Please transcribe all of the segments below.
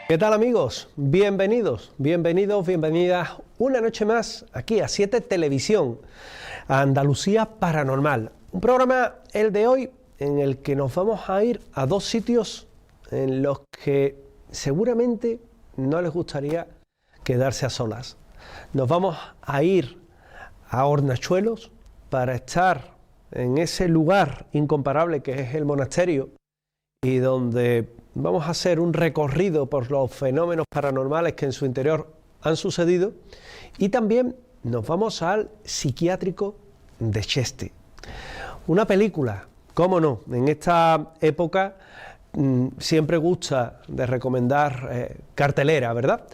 ¿Qué tal, amigos? Bienvenidos, bienvenidas una noche más aquí a 7 Televisión, a Andalucía Paranormal. Un programa, el de hoy, en el que nos vamos a ir a 2 sitios en los que seguramente no les gustaría quedarse a solas. Nos vamos a ir a Hornachuelos para estar en ese lugar incomparable que es el monasterio y donde vamos a hacer un recorrido por los fenómenos paranormales que en su interior han sucedido, y también nos vamos al psiquiátrico de Cheste. Una película, cómo no, en esta época siempre gusta de recomendar cartelera, ¿verdad?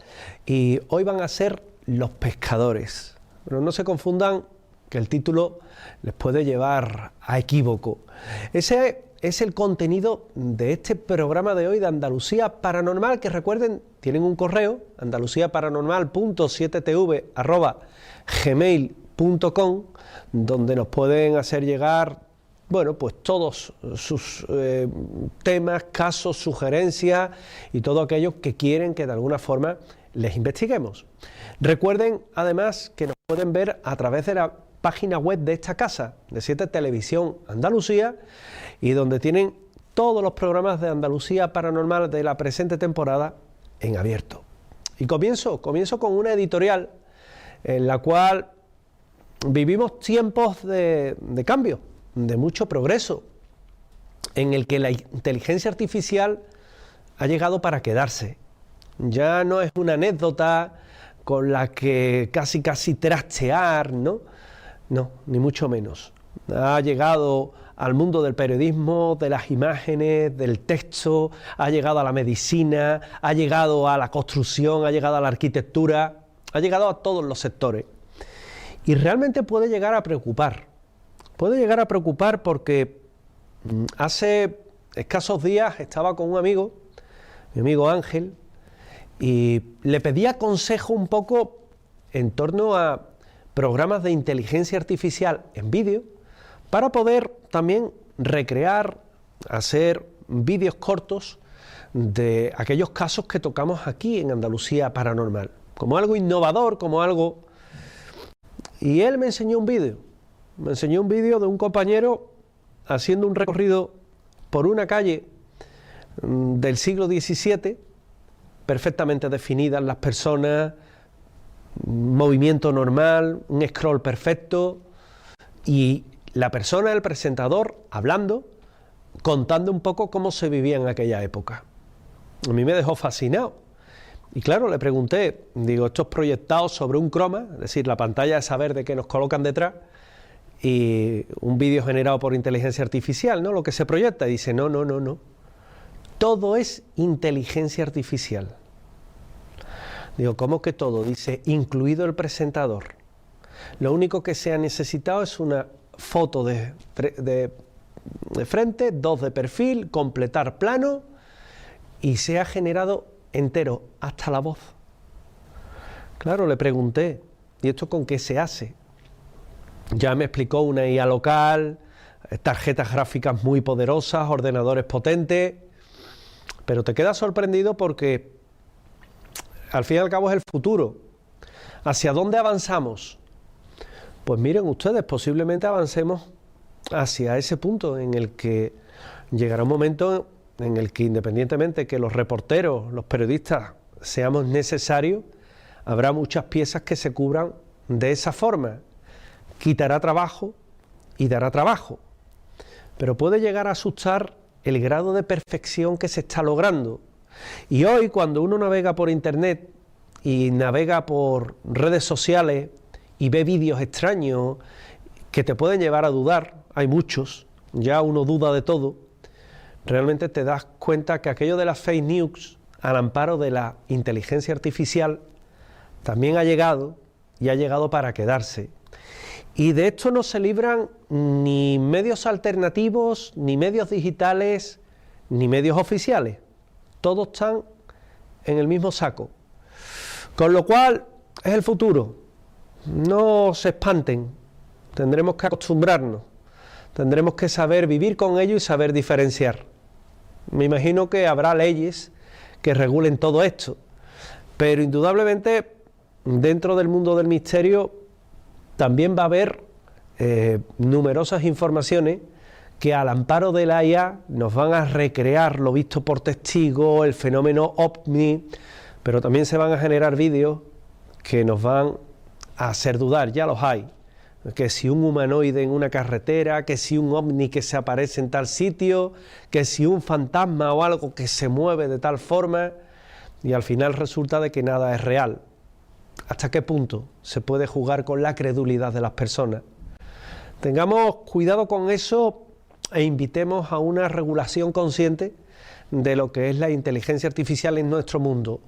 Y hoy van a ser Los Pescadores. Pero no se confundan, que el título les puede llevar a equívoco. Ese es el contenido de este programa de hoy de Andalucía Paranormal, que recuerden, tienen un correo, andaluciaparanormal.7tv@gmail.com, donde nos pueden hacer llegar, bueno, pues todos sus temas, casos, sugerencias y todo aquello que quieren que de alguna forma les investiguemos. Recuerden además que nos pueden ver a través de la página web de esta casa, de 7 Televisión Andalucía, y donde tienen todos los programas de Andalucía Paranormal de la presente temporada en abierto. Y comienzo con una editorial en la cual vivimos tiempos de cambio, de mucho progreso, en el que la inteligencia artificial ha llegado para quedarse. Ya no es una anécdota con la que casi trastear, ¿no? No, ni mucho menos. Ha llegado al mundo del periodismo, de las imágenes, del texto, ha llegado a la medicina, ha llegado a la construcción, ha llegado a la arquitectura, ha llegado a todos los sectores. Y realmente puede llegar a preocupar. Puede llegar a preocupar porque hace escasos días estaba con un amigo, mi amigo Ángel, y le pedía consejo un poco en torno a programas de inteligencia artificial en vídeo para poder también recrear, hacer vídeos cortos de aquellos casos que tocamos aquí en Andalucía Paranormal, como algo innovador, como algo... Y él me enseñó un vídeo de un compañero haciendo un recorrido por una calle del siglo XVII, perfectamente definidas las personas, movimiento normal, un scroll perfecto, y la persona, el presentador, hablando, contando un poco cómo se vivía en aquella época. A mí me dejó fascinado. Y claro, le pregunté, digo, esto es proyectado sobre un croma, es decir, la pantalla esa verde que nos colocan detrás, y un vídeo generado por inteligencia artificial, ¿no? Lo que se proyecta. Y dice, no. Todo es inteligencia artificial. Digo, ¿cómo que todo? Dice, incluido el presentador. Lo único que se ha necesitado es una foto de frente, 2 de perfil, completar plano, y se ha generado entero, hasta la voz. Claro, le pregunté, ¿y esto con qué se hace? Ya me explicó una IA local, tarjetas gráficas muy poderosas, ordenadores potentes, pero te quedas sorprendido porque al fin y al cabo es el futuro. ¿Hacia dónde avanzamos? Pues miren ustedes, posiblemente avancemos hacia ese punto en el que llegará un momento en el que, independientemente que los reporteros, los periodistas seamos necesarios, habrá muchas piezas que se cubran de esa forma. Quitará trabajo y dará trabajo. Pero puede llegar a asustar el grado de perfección que se está logrando. Y hoy, cuando uno navega por internet y navega por redes sociales y ve vídeos extraños que te pueden llevar a dudar, hay muchos, ya uno duda de todo, realmente te das cuenta que aquello de las fake news al amparo de la inteligencia artificial también ha llegado, y ha llegado para quedarse. Y de esto no se libran ni medios alternativos, ni medios digitales, ni medios oficiales. Todos están en el mismo saco. Con lo cual, es el futuro. No se espanten. Tendremos que acostumbrarnos. Tendremos que saber vivir con ello y saber diferenciar. Me imagino que habrá leyes que regulen todo esto. Pero indudablemente dentro del mundo del misterio también va a haber numerosas informaciones que al amparo de la IA nos van a recrear lo visto por testigos, el fenómeno OVNI, pero también se van a generar vídeos que nos van a hacer dudar, ya los hay, que si un humanoide en una carretera, que si un ovni que se aparece en tal sitio, que si un fantasma o algo que se mueve de tal forma, y al final resulta de que nada es real. ¿Hasta qué punto se puede jugar con la credulidad de las personas? Tengamos cuidado con eso e invitemos a una regulación consciente de lo que es la inteligencia artificial en nuestro mundo.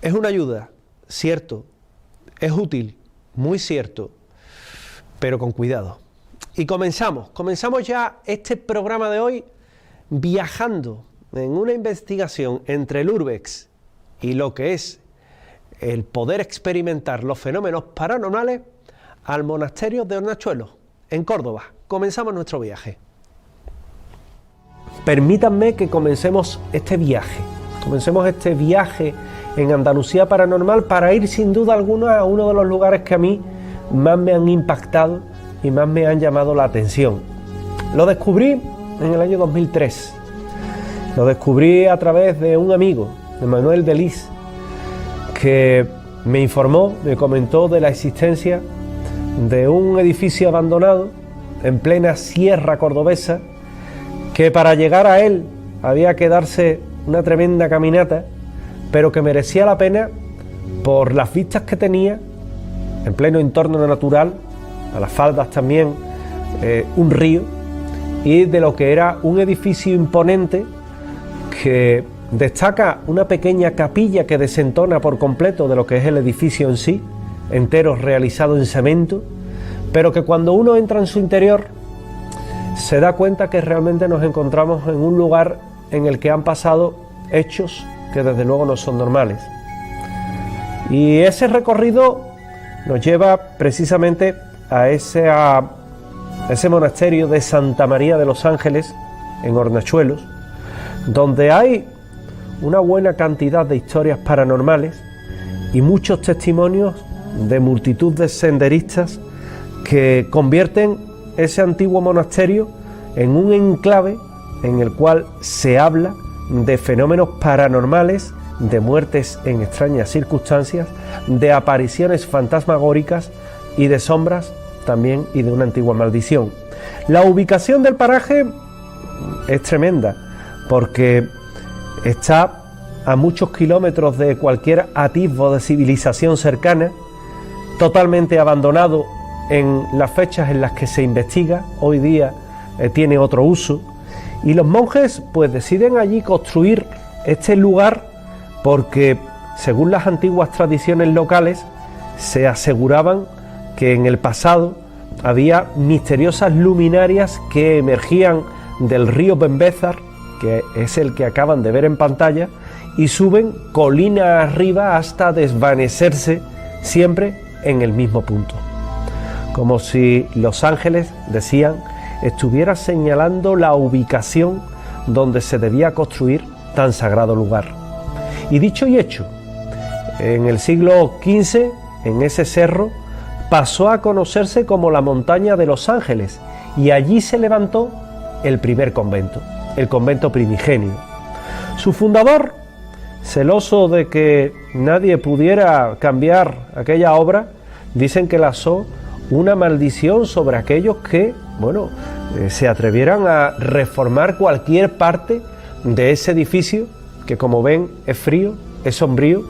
Es una ayuda, cierto, es útil, muy cierto, pero con cuidado. Y comenzamos ya este programa de hoy viajando en una investigación entre el Urbex y lo que es el poder experimentar los fenómenos paranormales al monasterio de Hornachuelos, en Córdoba. Comenzamos nuestro viaje. Permítanme que comencemos este viaje en Andalucía Paranormal para ir sin duda alguna a uno de los lugares que a mí más me han impactado y más me han llamado la atención. Lo descubrí en el año 2003. Lo descubrí a través de un amigo, de Manuel Delis, que me informó, me comentó de la existencia de un edificio abandonado en plena sierra cordobesa, que para llegar a él había que darse una tremenda caminata, pero que merecía la pena por las vistas que tenía en pleno entorno natural, a las faldas también un río, y de lo que era un edificio imponente que destaca una pequeña capilla que desentona por completo de lo que es el edificio en sí, entero realizado en cemento, pero que cuando uno entra en su interior se da cuenta que realmente nos encontramos en un lugar en el que han pasado hechos que desde luego no son normales. Y ese recorrido nos lleva precisamente a ese monasterio de Santa María de los Ángeles en Hornachuelos, donde hay una buena cantidad de historias paranormales y muchos testimonios de multitud de senderistas que convierten ese antiguo monasterio en un enclave en el cual se habla de fenómenos paranormales, de muertes en extrañas circunstancias, de apariciones fantasmagóricas y de sombras también, y de una antigua maldición. La ubicación del paraje es tremenda porque está a muchos kilómetros de cualquier atisbo de civilización cercana, totalmente abandonado en las fechas en las que se investiga. Hoy día tiene otro uso, y los monjes pues deciden allí construir este lugar porque, según las antiguas tradiciones locales, se aseguraban que en el pasado había misteriosas luminarias que emergían del río Bembézar, que es el que acaban de ver en pantalla, y suben colina arriba hasta desvanecerse siempre en el mismo punto. Como si los ángeles, decían, estuviera señalando la ubicación donde se debía construir tan sagrado lugar. Y dicho y hecho, en el siglo XV, en ese cerro, pasó a conocerse como la montaña de los Ángeles, y allí se levantó el primer convento, el convento primigenio. Su fundador, celoso de que nadie pudiera cambiar aquella obra, dicen que lanzó una maldición sobre aquellos que, se atrevieran a reformar cualquier parte de ese edificio, que como ven es frío, es sombrío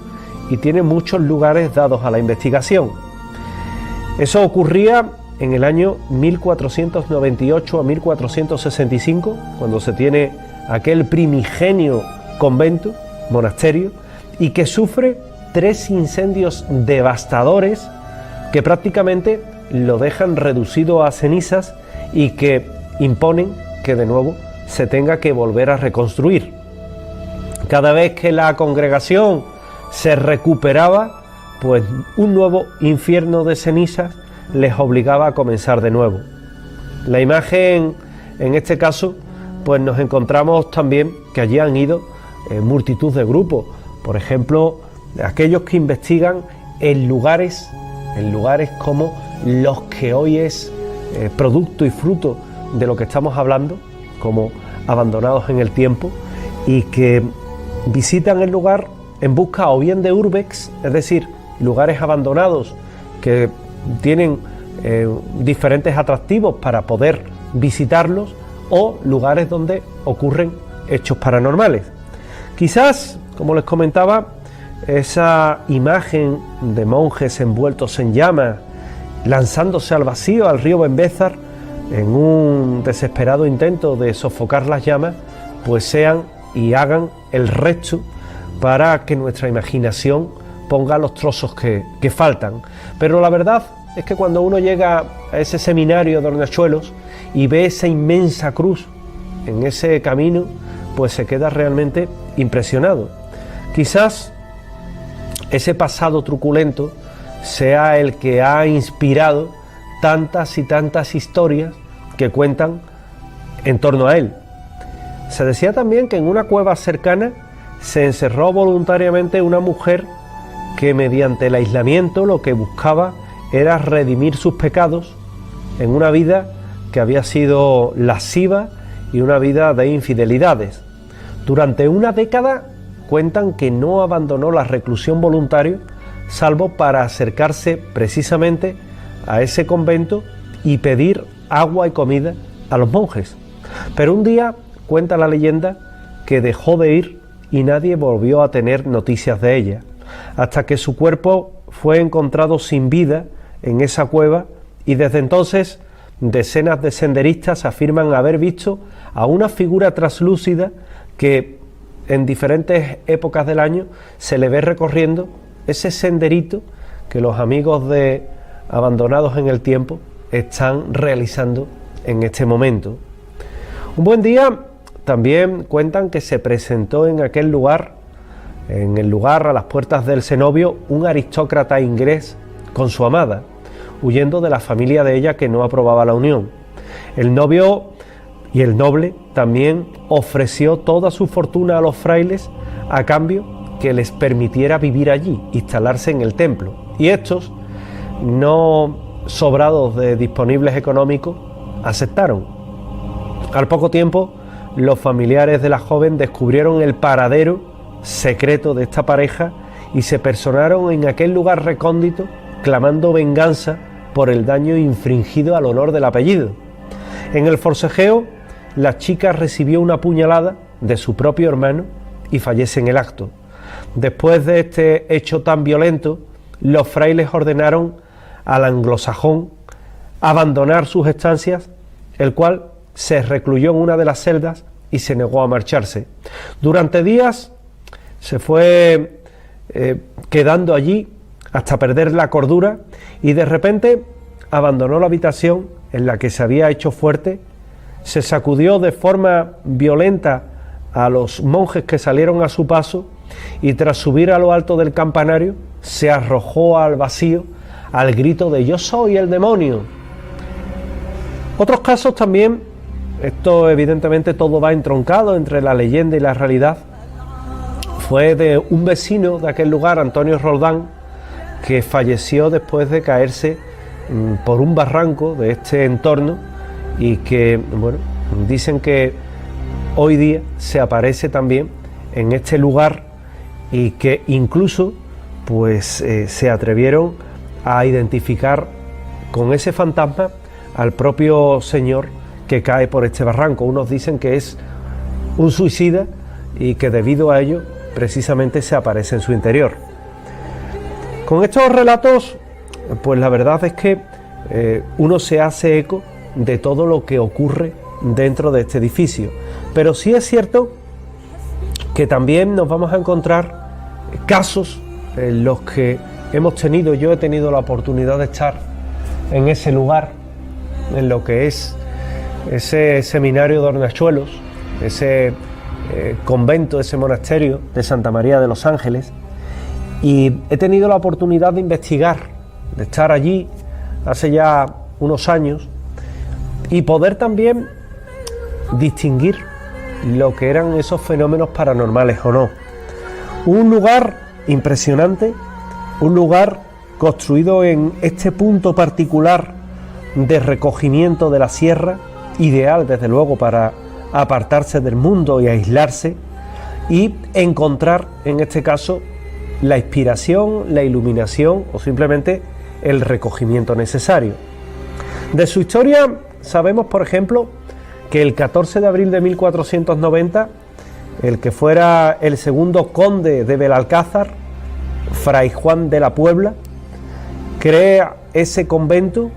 y tiene muchos lugares dados a la investigación. Eso ocurría en el año 1498 a 1465, cuando se tiene aquel primigenio convento, monasterio, y que sufre 3 incendios devastadores que prácticamente lo dejan reducido a cenizas y que imponen que de nuevo se tenga que volver a reconstruir. Cada vez que la congregación se recuperaba, pues un nuevo infierno de cenizas les obligaba a comenzar de nuevo. La imagen, en este caso, pues nos encontramos también que allí han ido multitud de grupos. Por ejemplo, aquellos que investigan en lugares como los que hoy es producto y fruto de lo que estamos hablando, como abandonados en el tiempo, y que visitan el lugar en busca o bien de urbex, es decir, lugares abandonados que tienen diferentes atractivos para poder visitarlos, o lugares donde ocurren hechos paranormales. Quizás, como les comentaba, esa imagen de monjes envueltos en llamas, lanzándose al vacío, al río Benbézar, en un desesperado intento de sofocar las llamas, pues sean y hagan el resto para que nuestra imaginación ponga los trozos que faltan. Pero la verdad es que cuando uno llega a ese seminario de Hornachuelos y ve esa inmensa cruz en ese camino, pues se queda realmente impresionado. Quizás ese pasado truculento sea el que ha inspirado tantas y tantas historias que cuentan en torno a él. Se decía también que en una cueva cercana se encerró voluntariamente una mujer que mediante el aislamiento lo que buscaba era redimir sus pecados en una vida que había sido lasciva y una vida de infidelidades. Durante una década cuentan que no abandonó la reclusión voluntaria, salvo para acercarse precisamente a ese convento y pedir agua y comida a los monjes. Pero un día cuenta la leyenda que dejó de ir y nadie volvió a tener noticias de ella, hasta que su cuerpo fue encontrado sin vida en esa cueva, y desde entonces decenas de senderistas afirman haber visto a una figura traslúcida que en diferentes épocas del año se le ve recorriendo ese senderito que los amigos de Abandonados en el Tiempo están realizando en este momento. Un buen día también cuentan que se presentó en aquel lugar, a las puertas del cenobio, un aristócrata inglés con su amada, huyendo de la familia de ella que no aprobaba la unión. El novio y el noble también ofreció toda su fortuna a los frailes a cambio que les permitiera vivir allí, instalarse en el templo. Y estos, no sobrados de disponibles económicos, aceptaron. Al poco tiempo, los familiares de la joven descubrieron el paradero secreto de esta pareja y se personaron en aquel lugar recóndito clamando venganza por el daño infringido al honor del apellido. En el forcejeo, la chica recibió una puñalada de su propio hermano y fallece en el acto. Después de este hecho tan violento, los frailes ordenaron al anglosajón abandonar sus estancias, el cual se recluyó en una de las celdas y se negó a marcharse. Durante días se fue quedando allí hasta perder la cordura y de repente abandonó la habitación en la que se había hecho fuerte, se sacudió de forma violenta a los monjes que salieron a su paso y tras subir a lo alto del campanario se arrojó al vacío al grito de "yo soy el demonio". Otros casos también, esto evidentemente todo va entroncado entre la leyenda y la realidad, fue de un vecino de aquel lugar, Antonio Roldán, que falleció después de caerse por un barranco de este entorno y que, bueno, dicen que hoy día se aparece también en este lugar y que incluso pues se atrevieron a identificar con ese fantasma al propio señor que cae por este barranco. Unos dicen que es un suicida y que debido a ello precisamente se aparece en su interior. Con estos relatos, pues la verdad es que uno se hace eco de todo lo que ocurre dentro de este edificio, pero sí es cierto que también nos vamos a encontrar casos en los que yo he tenido la oportunidad de estar en ese lugar, en lo que es ese seminario de Hornachuelos, ese convento, ese monasterio de Santa María de los Ángeles, y he tenido la oportunidad de investigar, de estar allí hace ya unos años y poder también distinguir lo que eran esos fenómenos paranormales o no. Un lugar impresionante, un lugar construido en este punto particular de recogimiento de la sierra, ideal desde luego para apartarse del mundo y aislarse y encontrar en este caso la inspiración, la iluminación o simplemente el recogimiento necesario. De su historia sabemos, por ejemplo, que el 14 de abril de 1490, el que fuera el segundo conde de Belalcázar, Fray Juan de la Puebla, crea ese convento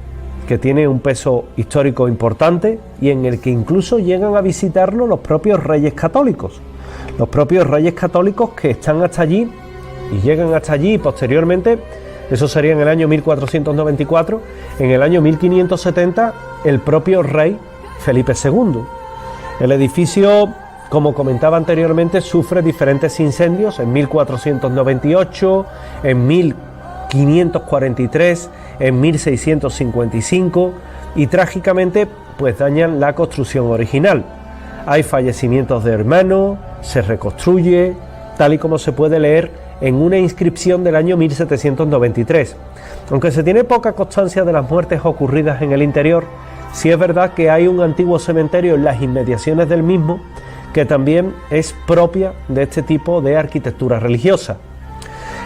que tiene un peso histórico importante y en el que incluso llegan a visitarlo los propios reyes católicos. Los propios reyes católicos que están hasta allí y llegan hasta allí y posteriormente, eso sería en el año 1494, en el año 1570 el propio rey Felipe II. El edificio, como comentaba anteriormente, sufre diferentes incendios en 1498, en 1543, en 1655 y trágicamente pues dañan la construcción original. Hay fallecimientos de hermanos, se reconstruye, tal y como se puede leer en una inscripción del año 1793. Aunque se tiene poca constancia de las muertes ocurridas en el interior, sí es verdad que hay un antiguo cementerio en las inmediaciones del mismo que también es propia de este tipo de arquitectura religiosa.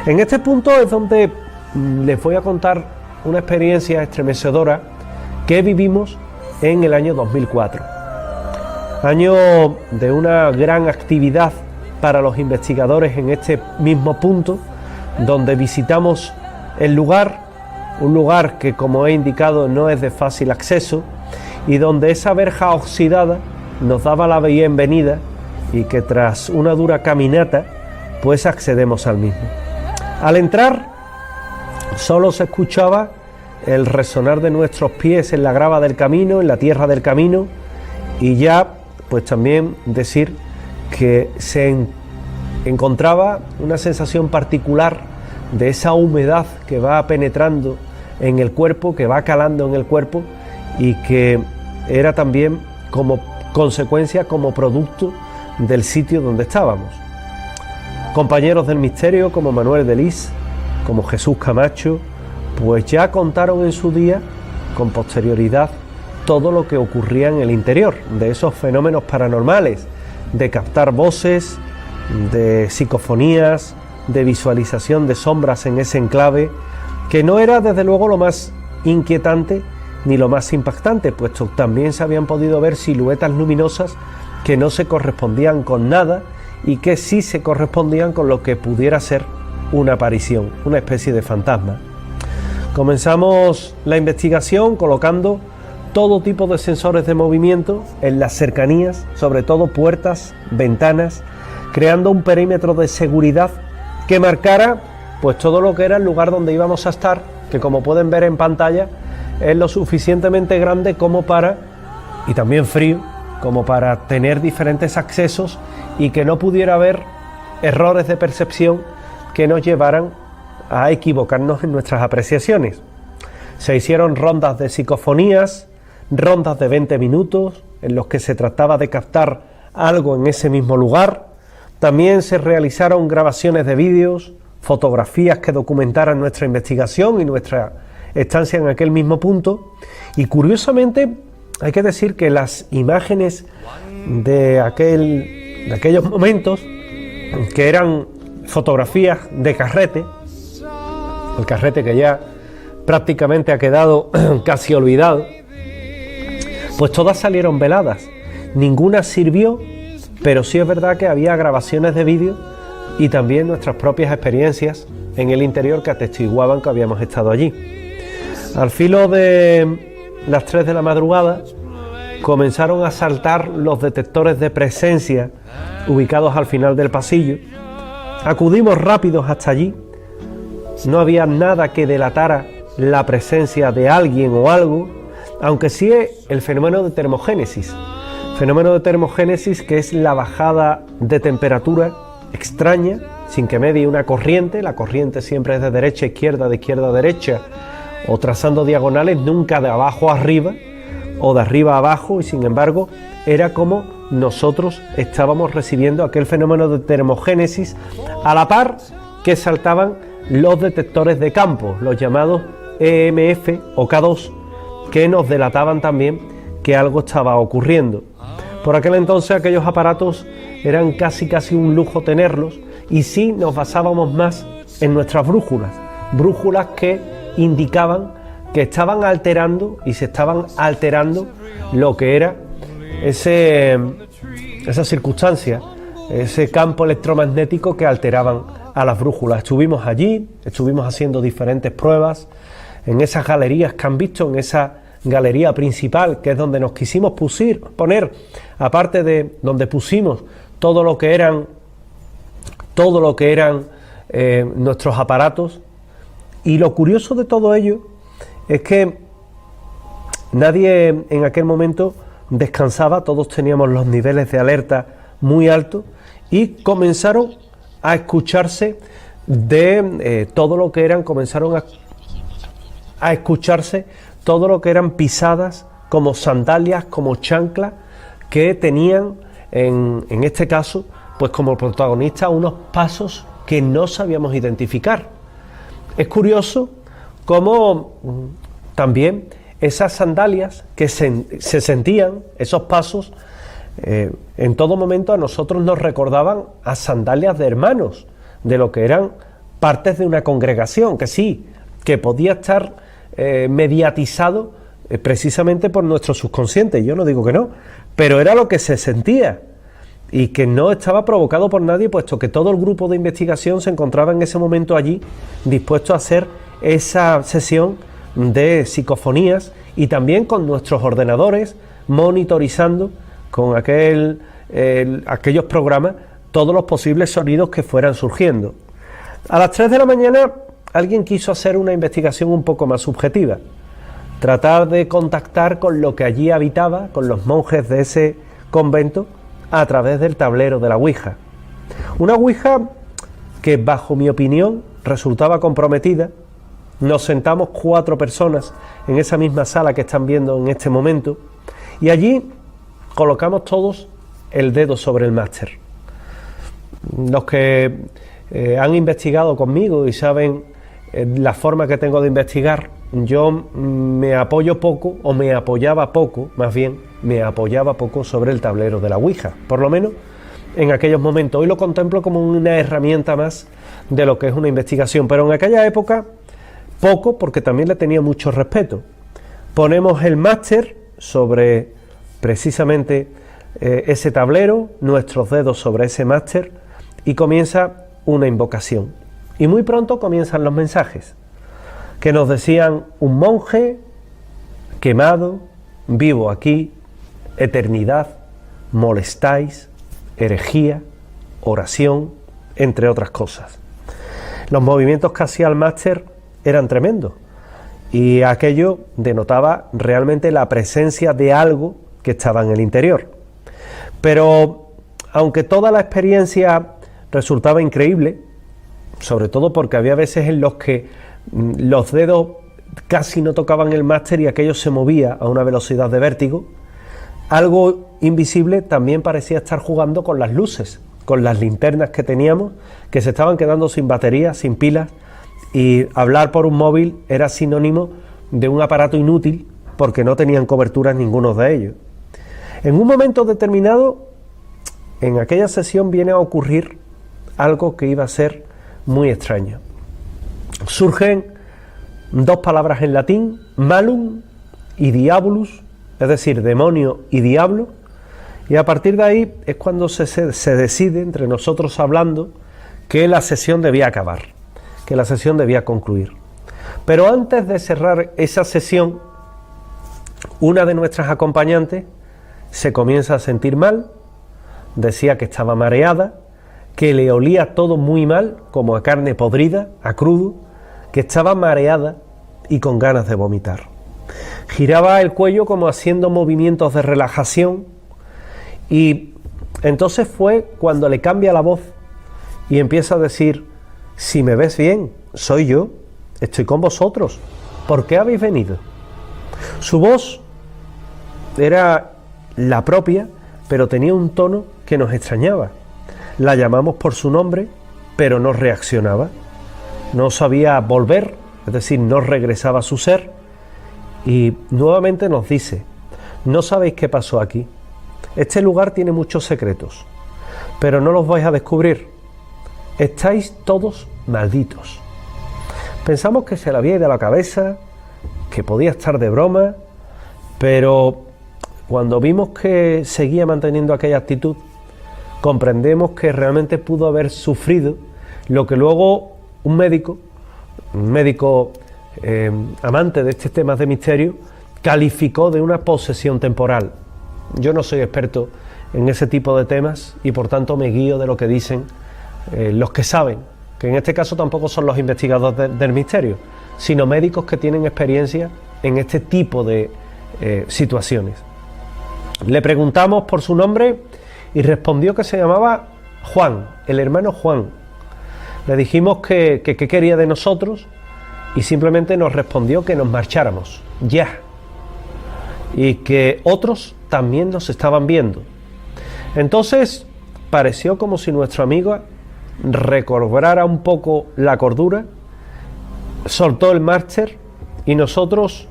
En este punto es donde les voy a contar una experiencia estremecedora que vivimos en el año 2004. Año de una gran actividad para los investigadores en este mismo punto, donde visitamos el lugar, un lugar que, como he indicado, no es de fácil acceso y donde esa verja oxidada nos daba la bienvenida y que tras una dura caminata pues accedemos al mismo. Al entrar solo se escuchaba el resonar de nuestros pies en la grava del camino, en la tierra del camino, y ya pues también decir que se encontraba una sensación particular de esa humedad que va penetrando en el cuerpo, que va calando en el cuerpo y que era también como consecuencia, como producto del sitio donde estábamos. Compañeros del misterio como Manuel de Lis, como Jesús Camacho, pues ya contaron en su día, con posterioridad, todo lo que ocurría en el interior, de esos fenómenos paranormales, de captar voces, de psicofonías, de visualización de sombras en ese enclave, que no era desde luego lo más inquietante ni lo más impactante, puesto también se habían podido ver siluetas luminosas que no se correspondían con nada y que sí se correspondían con lo que pudiera ser una aparición, una especie de fantasma. Comenzamos la investigación colocando todo tipo de sensores de movimiento en las cercanías, sobre todo puertas, ventanas, creando un perímetro de seguridad que marcara pues todo lo que era el lugar donde íbamos a estar, que como pueden ver en pantalla es lo suficientemente grande como para, y también frío, como para tener diferentes accesos y que no pudiera haber errores de percepción que nos llevaran a equivocarnos en nuestras apreciaciones. Se hicieron rondas de psicofonías, rondas de 20 minutos en los que se trataba de captar algo en ese mismo lugar. También se realizaron grabaciones de vídeos, fotografías que documentaran nuestra investigación y nuestra estancia en aquel mismo punto. Y curiosamente hay que decir que las imágenes de aquellos momentos, que eran fotografías de carrete, el carrete que ya prácticamente ha quedado casi olvidado, pues todas salieron veladas, ninguna sirvió, pero sí es verdad que había grabaciones de vídeo y también nuestras propias experiencias en el interior que atestiguaban que habíamos estado allí. Al filo de las 3 de la madrugada comenzaron a saltar los detectores de presencia ubicados al final del pasillo. Acudimos rápidos hasta allí. No había nada que delatara la presencia de alguien o algo, aunque sí el fenómeno de termogénesis. Fenómeno de termogénesis, que es la bajada de temperatura extraña, sin que medie una corriente. La corriente siempre es de derecha a izquierda, de izquierda a derecha, o trazando diagonales, nunca de abajo a arriba o de arriba a abajo, y sin embargo era como nosotros estábamos recibiendo aquel fenómeno de termogénesis a la par que saltaban los detectores de campo, los llamados EMF o K2, que nos delataban también que algo estaba ocurriendo. Por aquel entonces aquellos aparatos eran casi un lujo tenerlos, y sí nos basábamos más en nuestras brújulas que indicaban que estaban alterando y se estaban alterando lo que era esa circunstancia, ese campo electromagnético que alteraban a las brújulas. Estuvimos allí, estuvimos haciendo diferentes pruebas en esas galerías que han visto, en esa galería principal, que es donde nos quisimos poner, aparte de donde pusimos todo lo que eran nuestros aparatos. Y lo curioso de todo ello es que nadie en aquel momento descansaba, todos teníamos los niveles de alerta muy altos, y comenzaron a escucharse todo lo que eran pisadas, como sandalias, como chanclas, que tenían en este caso pues como protagonista unos pasos que no sabíamos identificar. Es curioso cómo también esas sandalias que se sentían, esos pasos, en todo momento a nosotros nos recordaban a sandalias de hermanos, de lo que eran partes de una congregación, que sí, que podía estar mediatizado precisamente por nuestro subconsciente. Yo no digo que no, pero era lo que se sentía y que no estaba provocado por nadie, puesto que todo el grupo de investigación se encontraba en ese momento allí, dispuesto a hacer esa sesión de psicofonías, y también con nuestros ordenadores monitorizando con aquellos programas todos los posibles sonidos que fueran surgiendo. A las 3 de la mañana alguien quiso hacer una investigación un poco más subjetiva, tratar de contactar con lo que allí habitaba, con los monjes de ese convento, a través del tablero de la Ouija. Una Ouija que, bajo mi opinión, resultaba comprometida. Nos sentamos 4 personas en esa misma sala que están viendo en este momento, y allí colocamos todos el dedo sobre el máster. Los que han investigado conmigo y saben la forma que tengo de investigar, yo me apoyo poco, o me apoyaba poco, más bien, me apoyaba poco sobre el tablero de la Ouija, por lo menos en aquellos momentos. Hoy lo contemplo como una herramienta más de lo que es una investigación, pero en aquella época poco, porque también le tenía mucho respeto. Ponemos el máster sobre precisamente ese tablero, nuestros dedos sobre ese máster, y comienza una invocación. Y muy pronto comienzan los mensajes que nos decían: un monje quemado, vivo aquí, eternidad, molestáis, herejía, oración, entre otras cosas. Los movimientos que hacía el máster eran tremendos, y aquello denotaba realmente la presencia de algo que estaba en el interior. Pero aunque toda la experiencia resultaba increíble, sobre todo porque había veces en los que los dedos casi no tocaban el máster y aquello se movía a una velocidad de vértigo, algo invisible también parecía estar jugando con las luces, con las linternas que teníamos, que se estaban quedando sin batería, sin pilas, y hablar por un móvil era sinónimo de un aparato inútil porque no tenían cobertura ninguno de ellos. En un momento determinado, en aquella sesión, viene a ocurrir algo que iba a ser muy extraño. Surgen 2 palabras en latín, malum y diabolus, es decir, demonio y diablo, y a partir de ahí es cuando se decide, entre nosotros hablando, que la sesión debía acabar, que la sesión debía concluir. Pero antes de cerrar esa sesión, una de nuestras acompañantes se comienza a sentir mal, decía que estaba mareada, que le olía todo muy mal, como a carne podrida, a crudo, que estaba mareada y con ganas de vomitar. Giraba el cuello como haciendo movimientos de relajación, y entonces fue cuando le cambia la voz y empieza a decir: si me ves bien, soy yo, estoy con vosotros, ¿por qué habéis venido? Su voz era la propia pero tenía un tono que nos extrañaba. La llamamos por su nombre, pero no reaccionaba. No sabía volver, es decir, no regresaba a su ser. Y nuevamente nos dice: no sabéis qué pasó aquí. Este lugar tiene muchos secretos, pero no los vais a descubrir. Estáis todos malditos. Pensamos que se le había ido a la cabeza, que podía estar de broma, pero cuando vimos que seguía manteniendo aquella actitud, comprendemos que realmente pudo haber sufrido lo que luego un médico amante de este tema de misterio, calificó de una posesión temporal. Yo no soy experto en ese tipo de temas y por tanto me guío de lo que dicen los que saben, que en este caso tampoco son los investigadores del misterio, sino médicos que tienen experiencia en este tipo de situaciones. Le preguntamos por su nombre y respondió que se llamaba Juan, el hermano Juan. Le dijimos que qué quería de nosotros y simplemente nos respondió que nos marcháramos, ya, y que otros también nos estaban viendo. Entonces pareció como si nuestro amigo recobrara un poco la cordura, soltó el máster y nosotros,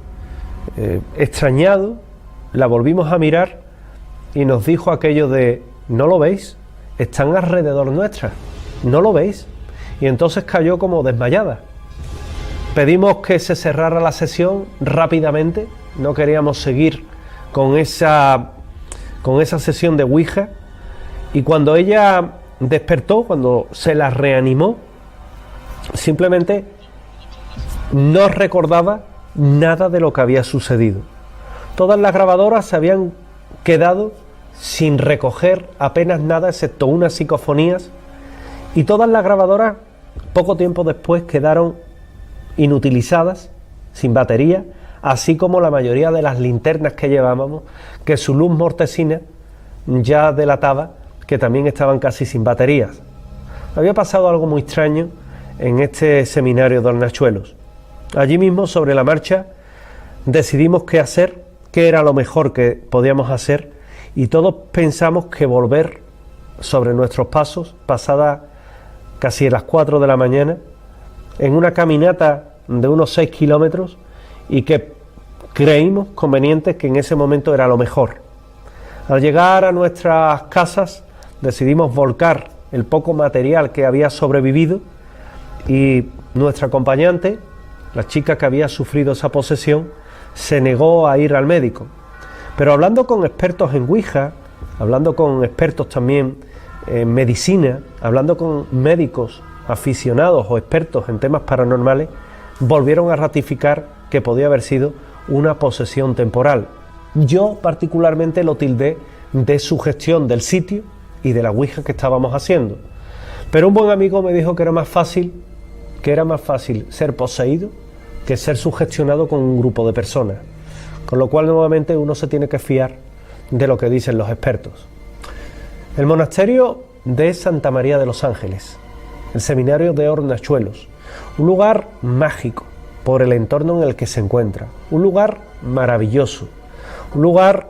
extrañados, la volvimos a mirar y nos dijo aquello de: ¿no lo veis? Están alrededor nuestra, ¿no lo veis? Y entonces cayó como desmayada. Pedimos que se cerrara la sesión rápidamente, no queríamos seguir con esa sesión de Ouija, y cuando ella despertó, cuando se la reanimó, simplemente no recordaba nada de lo que había sucedido. Todas las grabadoras se habían quedado sin recoger apenas nada, excepto unas psicofonías, y todas las grabadoras poco tiempo después quedaron inutilizadas, sin batería, así como la mayoría de las linternas que llevábamos, que su luz mortecina ya delataba que también estaban casi sin baterías. Había pasado algo muy extraño en este seminario de Hornachuelos. Allí mismo, sobre la marcha, decidimos qué hacer, qué era lo mejor que podíamos hacer, y todos pensamos que volver sobre nuestros pasos, pasada casi las 4 de la mañana, en una caminata de unos 6 kilómetros, y que creímos conveniente que en ese momento era lo mejor. Al llegar a nuestras casas decidimos volcar el poco material que había sobrevivido, y nuestra acompañante, la chica que había sufrido esa posesión, se negó a ir al médico. Pero hablando con expertos en Ouija, hablando con expertos también en medicina, hablando con médicos aficionados o expertos en temas paranormales, volvieron a ratificar que podía haber sido una posesión temporal. Yo particularmente lo tildé de sugestión del sitio y de la Ouija que estábamos haciendo. Pero un buen amigo me dijo que era más fácil ser poseído que ser sugestionado con un grupo de personas. Con lo cual, nuevamente, uno se tiene que fiar de lo que dicen los expertos. El monasterio de Santa María de los Ángeles, el seminario de Hornachuelos, un lugar mágico por el entorno en el que se encuentra, un lugar maravilloso, un lugar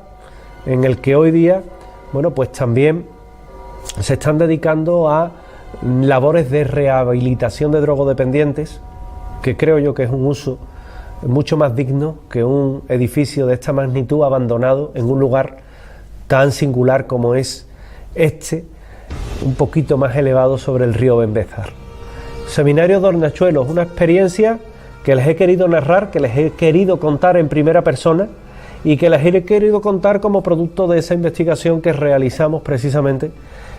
en el que hoy día, bueno, pues también se están dedicando a labores de rehabilitación de drogodependientes, que creo yo que es un uso mucho más digno que un edificio de esta magnitud abandonado en un lugar tan singular como es este, un poquito más elevado sobre el río Benbézar. Seminario de Hornachuelos, una experiencia que les he querido narrar, que les he querido contar en primera persona y que les he querido contar como producto de esa investigación que realizamos precisamente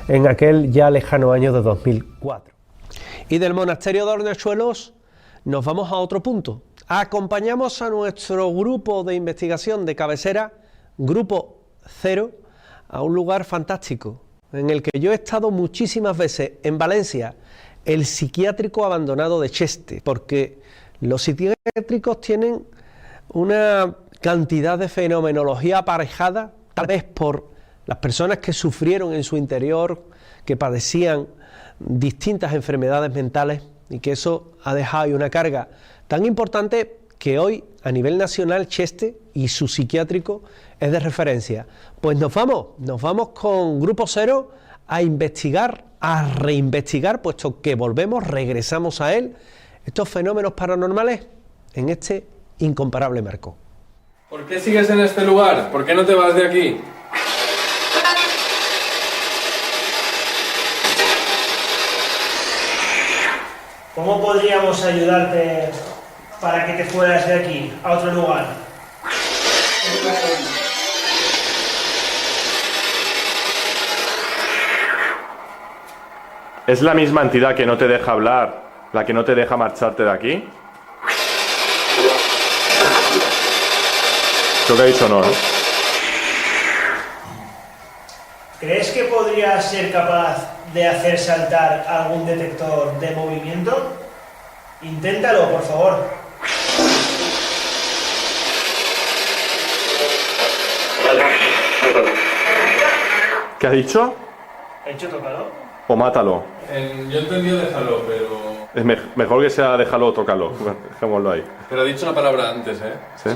en aquel ya lejano año de 2004. Y del monasterio de Hornachuelos nos vamos a otro punto. Acompañamos a nuestro grupo de investigación de cabecera, Grupo Cero, a un lugar fantástico, en el que yo he estado muchísimas veces, en Valencia, el psiquiátrico abandonado de Cheste, porque los psiquiátricos tienen una cantidad de fenomenología aparejada, tal vez por las personas que sufrieron en su interior, que padecían distintas enfermedades mentales, y que eso ha dejado ahí una carga tan importante que hoy a nivel nacional Cheste y su psiquiátrico es de referencia. Pues nos vamos con Grupo Cero a investigar, a reinvestigar, puesto que regresamos a él, estos fenómenos paranormales en este incomparable marco. ¿Por qué sigues en este lugar? ¿Por qué no te vas de aquí? ¿Cómo podríamos ayudarte para que te fueras de aquí, a otro lugar? ¿Es la misma entidad que no te deja hablar, la que no te deja marcharte de aquí? Creo que ha dicho no, ¿eh? ¿Crees que podrías ser capaz de hacer saltar algún detector de movimiento? Inténtalo, por favor. ¿Qué ha dicho? ¿He hecho tócalo? O mátalo. Yo he entendido déjalo, pero... Es mejor que sea déjalo o tócalo. Dejémoslo ahí. Pero ha dicho una palabra antes, ¿eh? ¿Sí?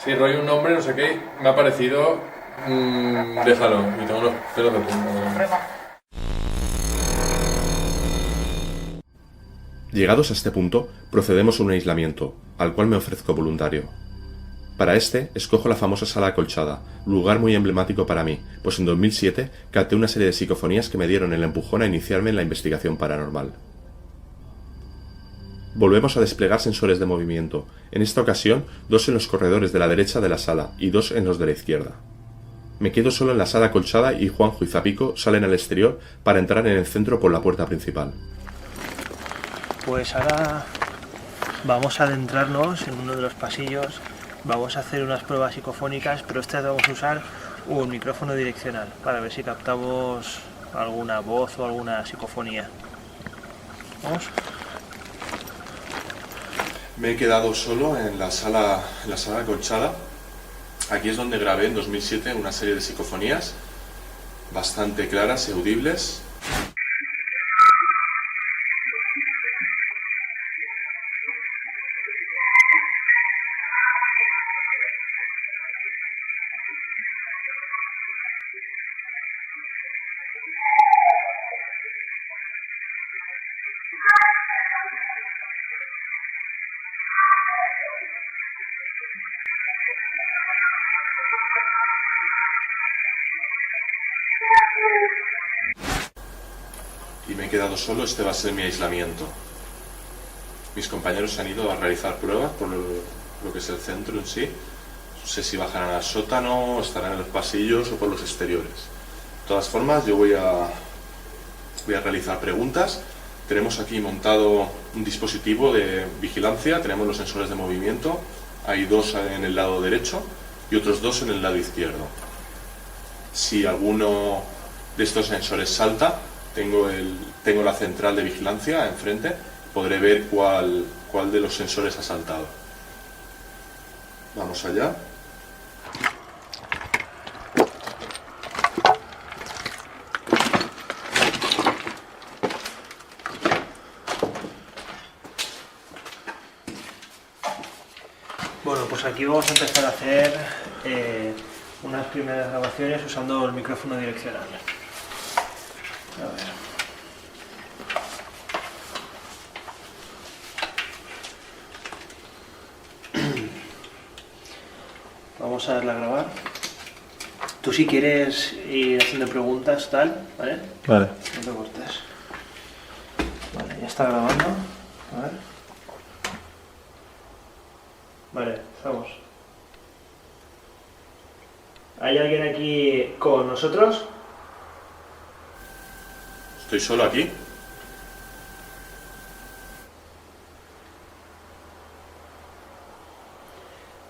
Sí, rollo un nombre, no sé qué, me ha parecido... déjalo, y tengo los pelos de punta. Llegados a este punto, procedemos a un aislamiento, al cual me ofrezco voluntario. Para este, escojo la famosa sala acolchada, lugar muy emblemático para mí, pues en 2007 capté una serie de psicofonías que me dieron el empujón a iniciarme en la investigación paranormal. Volvemos a desplegar sensores de movimiento, en esta ocasión 2 en los corredores de la derecha de la sala y 2 en los de la izquierda. Me quedo solo en la sala acolchada y Juanjo y Zapico salen al exterior para entrar en el centro por la puerta principal. Pues ahora vamos a adentrarnos en uno de los pasillos, vamos a hacer unas pruebas psicofónicas, pero esta vez vamos a usar un micrófono direccional para ver si captamos alguna voz o alguna psicofonía. ¿Vamos? Me he quedado solo en la sala acolchada. Aquí es donde grabé en 2007 una serie de psicofonías bastante claras y audibles. Y me he quedado solo, este va a ser mi aislamiento. Mis compañeros se han ido a realizar pruebas por lo que es el centro en sí. No sé si bajarán al sótano, estarán en los pasillos o por los exteriores. De todas formas, yo voy a realizar preguntas. Tenemos aquí montado un dispositivo de vigilancia, tenemos los sensores de movimiento. Hay 2 en el lado derecho y otros 2 en el lado izquierdo. Si alguno de estos sensores salta, tengo la central de vigilancia enfrente, podré ver cuál de los sensores ha saltado. Vamos allá. Bueno, pues aquí vamos a empezar a hacer unas primeras grabaciones usando el micrófono direccional. A ver. Vamos a darle a grabar. Tú si quieres ir haciendo preguntas, tal, ¿vale? Vale. No te cortes. Vale, ya está grabando. A ver. Vale, estamos. ¿Hay alguien aquí con nosotros? Estoy solo aquí.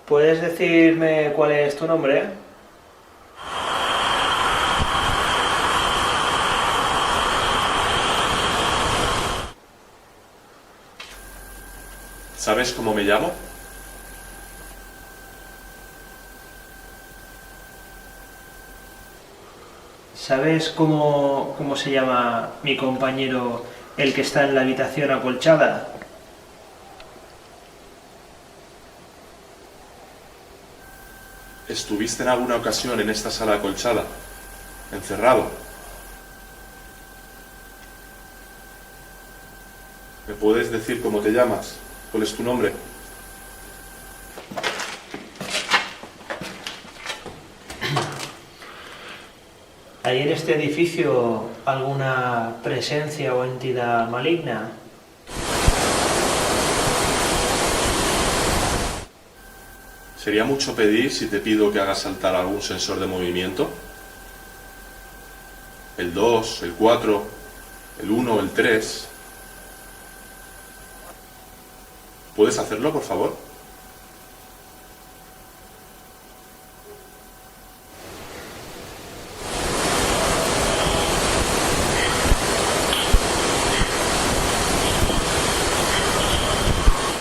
¿Puedes decirme cuál es tu nombre? ¿Sabes cómo me llamo? ¿Sabes cómo se llama mi compañero, el que está en la habitación acolchada? ¿estuviste en alguna ocasión en esta sala acolchada? ¿Encerrado? ¿Me puedes decir cómo te llamas? ¿Cuál es tu nombre? ¿Hay en este edificio alguna presencia o entidad maligna? ¿Sería mucho pedir si te pido que hagas saltar algún sensor de movimiento? El 2, el 4, el 1, el 3. ¿Puedes hacerlo, por favor?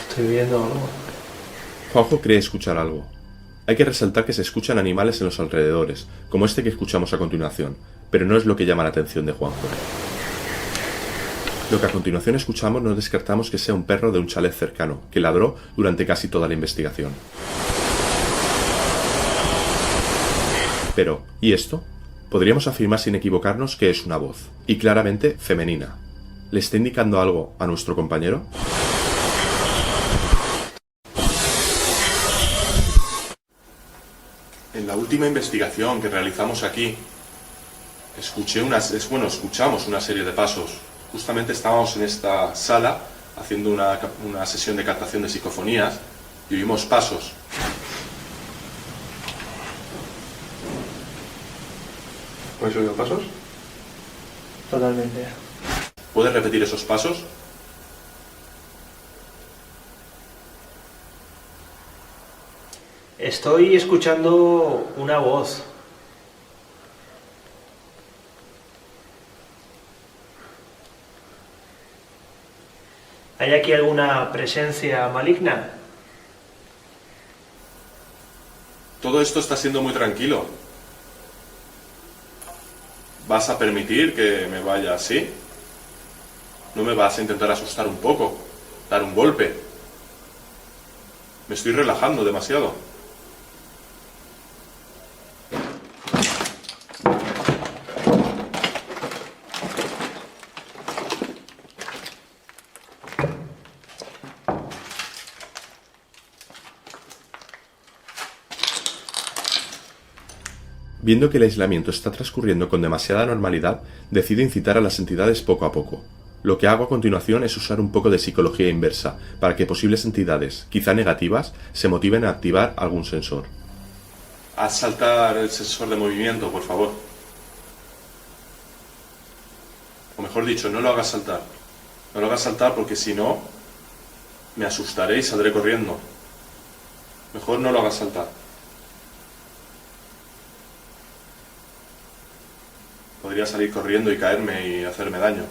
Estoy viendo algo. Juanjo cree escuchar algo. Hay que resaltar que se escuchan animales en los alrededores, como este que escuchamos a continuación, pero no es lo que llama la atención de Juanjo. Lo que a continuación escuchamos no descartamos que sea un perro de un chalet cercano, que ladró durante casi toda la investigación. Pero, ¿y esto? Podríamos afirmar sin equivocarnos que es una voz, y claramente femenina. ¿Le está indicando algo a nuestro compañero? En la última investigación que realizamos aquí, escuchamos una serie de pasos. Justamente estábamos en esta sala haciendo una sesión de captación de psicofonías y oímos pasos. ¿Habéis oído pasos? Totalmente. ¿Puedes repetir esos pasos? Estoy escuchando una voz. ¿Hay aquí alguna presencia maligna? Todo esto está siendo muy tranquilo. ¿Vas a permitir que me vaya así? ¿No me vas a intentar asustar un poco? ¿Dar un golpe? Me estoy relajando demasiado. Viendo que el aislamiento está transcurriendo con demasiada normalidad, decido incitar a las entidades poco a poco. Lo que hago a continuación es usar un poco de psicología inversa, para que posibles entidades, quizá negativas, se motiven a activar algún sensor. Haz saltar el sensor de movimiento, por favor. O mejor dicho, no lo hagas saltar. No lo hagas saltar porque si no, me asustaré y saldré corriendo. Mejor no lo hagas saltar. Podría salir corriendo y caerme y hacerme daño.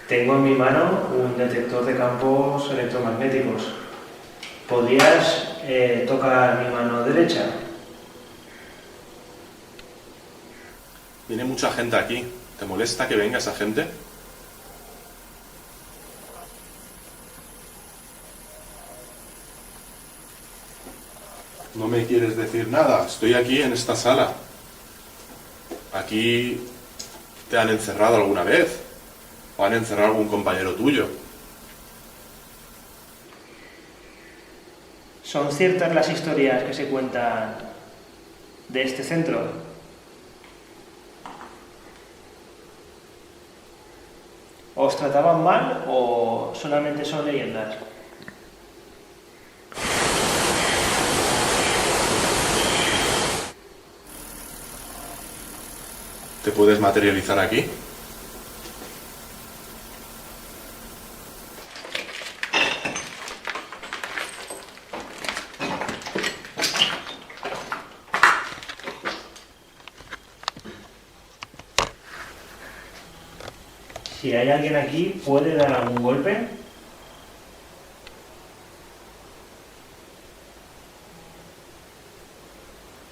Tengo en mi mano un detector de campos electromagnéticos. ¿Podrías tocar mi mano derecha? Viene mucha gente aquí. ¿Te molesta que venga esa gente? No me quieres decir nada. Estoy aquí en esta sala. ¿Aquí te han encerrado alguna vez? ¿O han encerrado algún compañero tuyo? ¿Son ciertas las historias que se cuentan de este centro? ¿Os trataban mal o solamente son leyendas? ¿Te puedes materializar aquí? Si hay alguien aquí, ¿puede dar algún golpe?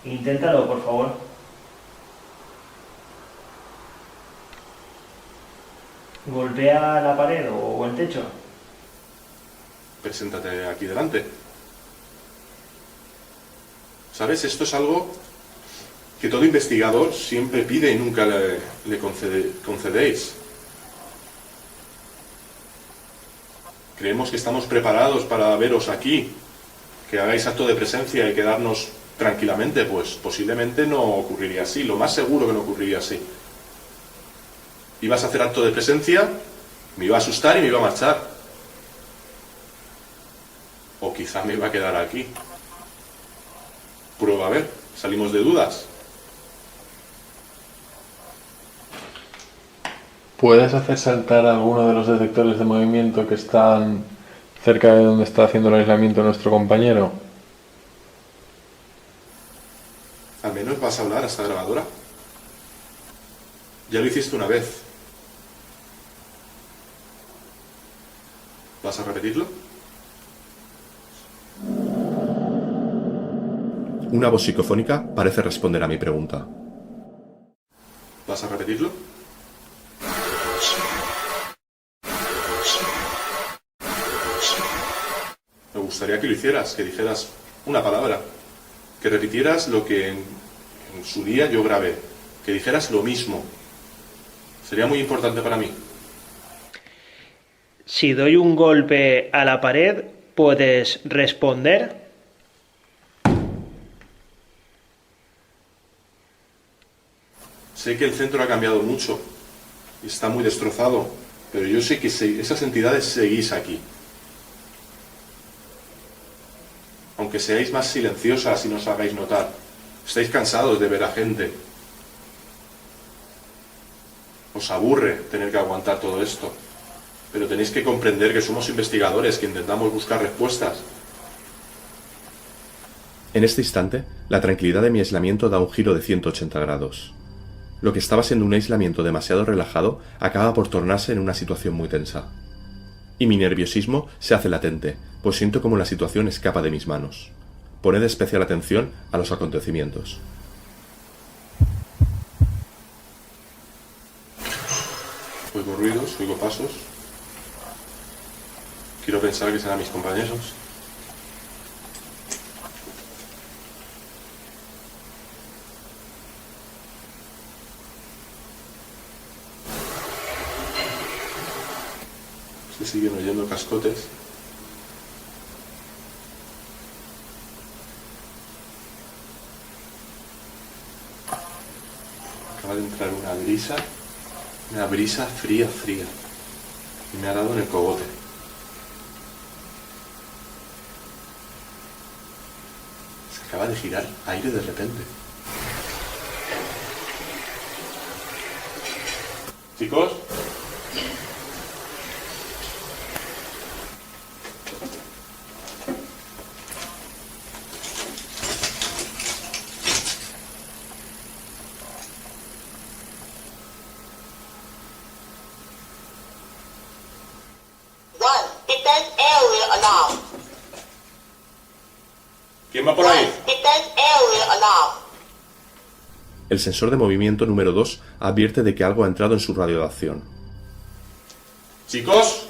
Inténtalo, por favor. Golpea la pared o el techo. Preséntate aquí delante. ¿Sabes? Esto es algo que todo investigador siempre pide y nunca le concedéis. Creemos que estamos preparados para veros aquí, que hagáis acto de presencia y quedarnos tranquilamente, pues posiblemente no ocurriría así, lo más seguro que no ocurriría así. Ibas a hacer acto de presencia, me iba a asustar y me iba a marchar. O quizá me iba a quedar aquí. Prueba a ver, salimos de dudas. ¿Puedes hacer saltar alguno de los detectores de movimiento que están cerca de donde está haciendo el aislamiento nuestro compañero? ¿Al menos vas a hablar a esta grabadora? Ya lo hiciste una vez. ¿Vas a repetirlo? Una voz psicofónica parece responder a mi pregunta. ¿Vas a repetirlo? Me gustaría que lo hicieras, que dijeras una palabra, que repitieras lo que en su día yo grabé, que dijeras lo mismo. Sería muy importante para mí. Si doy un golpe a la pared, ¿puedes responder? Sé que el centro ha cambiado mucho y está muy destrozado, pero yo sé que esas entidades seguís aquí. Aunque seáis más silenciosas y no os hagáis notar, estáis cansados de ver a gente. Os aburre tener que aguantar todo esto, pero tenéis que comprender que somos investigadores que intentamos buscar respuestas. En este instante, la tranquilidad de mi aislamiento da un giro de 180 grados. Lo que estaba siendo un aislamiento demasiado relajado acaba por tornarse en una situación muy tensa. Y mi nerviosismo se hace latente, pues siento como la situación escapa de mis manos. Poned especial atención a los acontecimientos. Oigo ruidos, oigo pasos. Quiero pensar que serán mis compañeros. Se siguen oyendo cascotes. Acaba de entrar una brisa fría, y me ha dado en el cogote. Se acaba de girar aire de repente. Chicos. ¿Quién va por ahí? El sensor de movimiento número 2 advierte de que algo ha entrado en su radio de acción. ¿Chicos?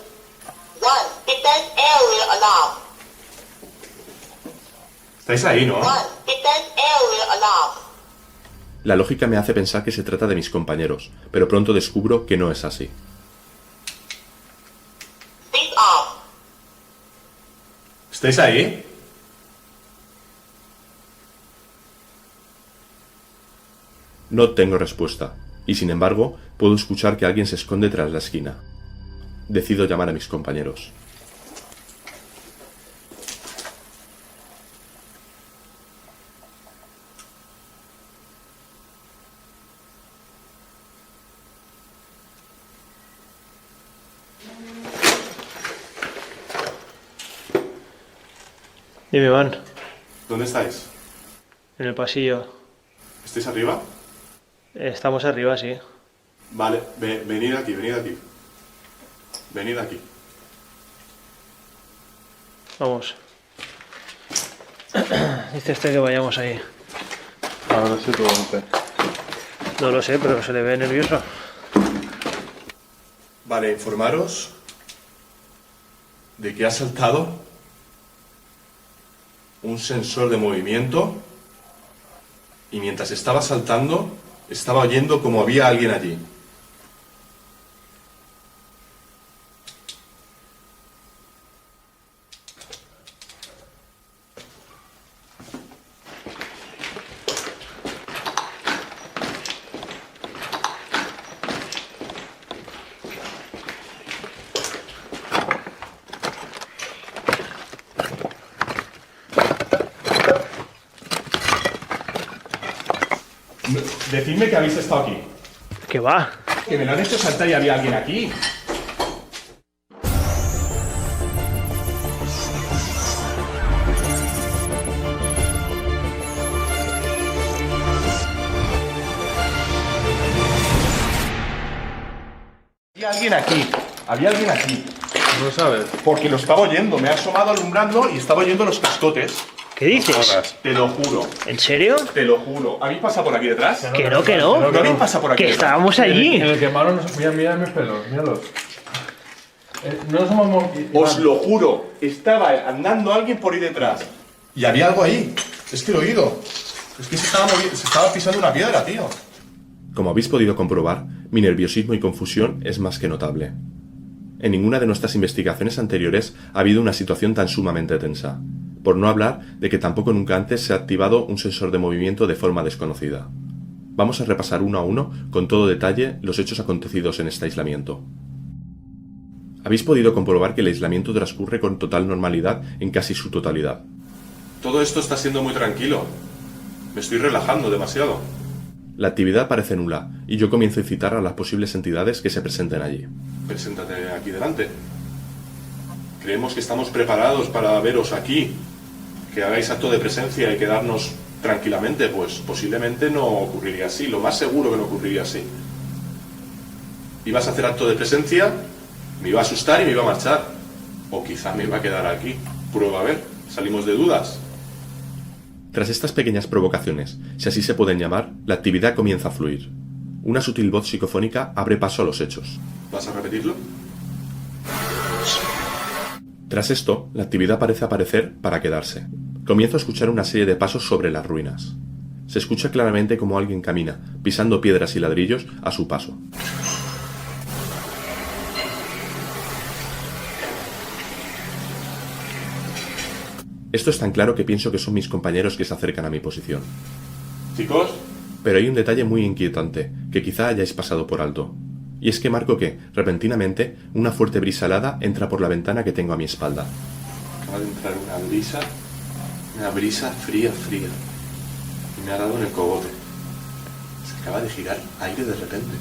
¿Estáis ahí, no? La lógica me hace pensar que se trata de mis compañeros, pero pronto descubro que no es así. ¿Estáis ahí? No tengo respuesta, y sin embargo, puedo escuchar que alguien se esconde tras la esquina. Decido llamar a mis compañeros. Dime, Van, ¿Dónde estáis? en el pasillo. ¿Estáis arriba? Estamos arriba, sí. Vale, venid aquí, venid aquí. Venid aquí. Vamos. Dice este que vayamos ahí. Ahora sí tu golpe. No lo sé, pero se le ve nervioso. Vale, informaros de que ha saltado un sensor de movimiento y mientras estaba saltando estaba oyendo como había alguien allí. Decidme que habéis estado aquí. ¿Qué va? Que me lo han hecho saltar y había alguien aquí. Había alguien aquí. Había alguien aquí. ¿No lo sabes? Porque lo estaba oyendo. Me ha asomado alumbrando y estaba oyendo los cascotes. ¿Qué dices? Te lo juro. ¿En serio? Te lo juro. ¿Habéis pasado por aquí detrás? Que no. ¿No habéis pasado por aquí Que detrás? estábamos allí. En el que malo no se... Mira mis pelos, míralos. No somos... Os lo juro. Estaba andando alguien por ahí detrás. Y había algo ahí. Es que lo he oído. Es que se estaba pisando una piedra, tío. Como habéis podido comprobar, mi nerviosismo y confusión es más que notable. En ninguna de nuestras investigaciones anteriores ha habido una situación tan sumamente tensa, por no hablar de que tampoco nunca antes se ha activado un sensor de movimiento de forma desconocida. Vamos a repasar uno a uno, con todo detalle, los hechos acontecidos en este aislamiento. Habéis podido comprobar que el aislamiento transcurre con total normalidad en casi su totalidad. Todo esto está siendo muy tranquilo. Me estoy relajando demasiado. La actividad parece nula, y yo comienzo a incitar a las posibles entidades que se presenten allí. Preséntate aquí delante. Creemos que estamos preparados para veros aquí. Que hagáis acto de presencia y quedarnos tranquilamente, pues posiblemente no ocurriría así. Lo más seguro que no ocurriría así. Ibas a hacer acto de presencia, me iba a asustar y me iba a marchar. O quizá me iba a quedar aquí. Prueba a ver, salimos de dudas. Tras estas pequeñas provocaciones, si así se pueden llamar, la actividad comienza a fluir. Una sutil voz psicofónica abre paso a los hechos. ¿Vas a repetirlo? Tras esto, la actividad parece aparecer para quedarse. Comienzo a escuchar una serie de pasos sobre las ruinas. Se escucha claramente como alguien camina, pisando piedras y ladrillos a su paso. Esto es tan claro que pienso que son mis compañeros que se acercan a mi posición. Chicos, Pero hay un detalle muy inquietante, que quizá hayáis pasado por alto. Y es que marco que, repentinamente, una fuerte brisa helada entra por la ventana que tengo a mi espalda. acaba de entrar una brisa fría. Y me ha dado en el cogote. Se acaba de girar aire de repente.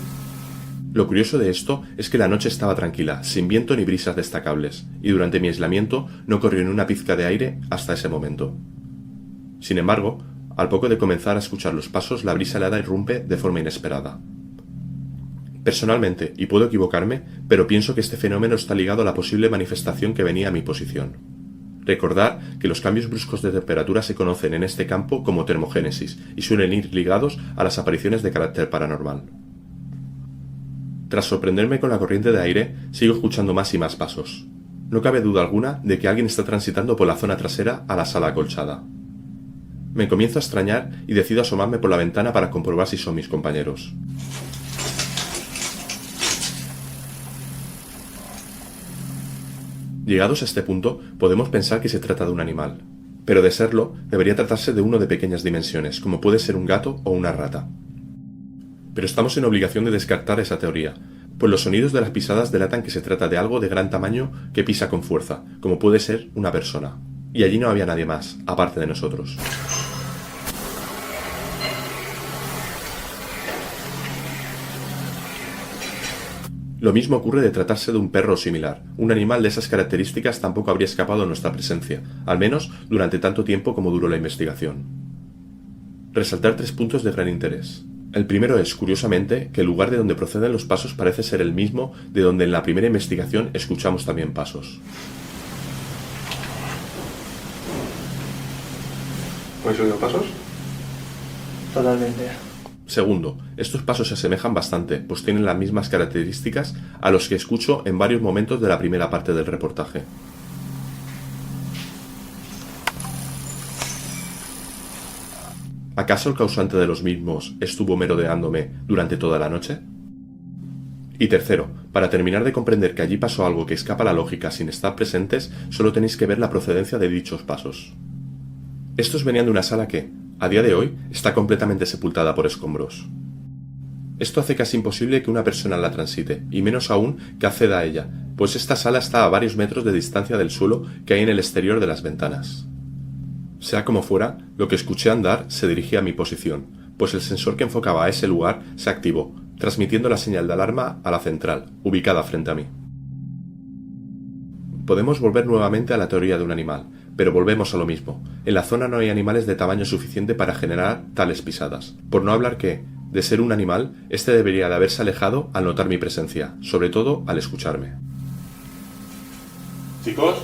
Lo curioso de esto es que la noche estaba tranquila, sin viento ni brisas destacables, y durante mi aislamiento no corrió ni una pizca de aire hasta ese momento. Sin embargo, al poco de comenzar a escuchar los pasos, la brisa helada irrumpe de forma inesperada. Personalmente, y puedo equivocarme, pero pienso que este fenómeno está ligado a la posible manifestación que venía a mi posición. Recordad que los cambios bruscos de temperatura se conocen en este campo como termogénesis y suelen ir ligados a las apariciones de carácter paranormal. Tras sorprenderme con la corriente de aire, sigo escuchando más y más pasos. No cabe duda alguna de que alguien está transitando por la zona trasera a la sala acolchada. Me comienzo a extrañar y decido asomarme por la ventana para comprobar si son mis compañeros. Llegados a este punto, podemos pensar que se trata de un animal, pero de serlo, debería tratarse de uno de pequeñas dimensiones, como puede ser un gato o una rata. Pero estamos en obligación de descartar esa teoría, pues los sonidos de las pisadas delatan que se trata de algo de gran tamaño que pisa con fuerza, como puede ser una persona. Y allí no había nadie más, aparte de nosotros. Lo mismo ocurre de tratarse de un perro o similar. Un animal de esas características tampoco habría escapado a nuestra presencia, al menos durante tanto tiempo como duró la investigación. Resaltar 3 puntos de gran interés. El primero es, curiosamente, que el lugar de donde proceden los pasos parece ser el mismo de donde en la primera investigación escuchamos también pasos. ¿Habéis oído pasos? Totalmente. Segundo, estos pasos se asemejan bastante, pues tienen las mismas características a los que escucho en varios momentos de la primera parte del reportaje. ¿Acaso el causante de los mismos estuvo merodeándome durante toda la noche? Y tercero, para terminar de comprender que allí pasó algo que escapa a la lógica sin estar presentes, solo tenéis que ver la procedencia de dichos pasos. Estos venían de una sala que, a día de hoy, está completamente sepultada por escombros. Esto hace casi imposible que una persona la transite, y menos aún que acceda a ella, pues esta sala está a varios metros de distancia del suelo que hay en el exterior de las ventanas. Sea como fuera, lo que escuché andar se dirigía a mi posición, pues el sensor que enfocaba a ese lugar se activó, transmitiendo la señal de alarma a la central, ubicada frente a mí. Podemos volver nuevamente a la teoría de un animal, pero volvemos a lo mismo. En la zona no hay animales de tamaño suficiente para generar tales pisadas. Por no hablar que, de ser un animal, este debería de haberse alejado al notar mi presencia, sobre todo al escucharme. Chicos,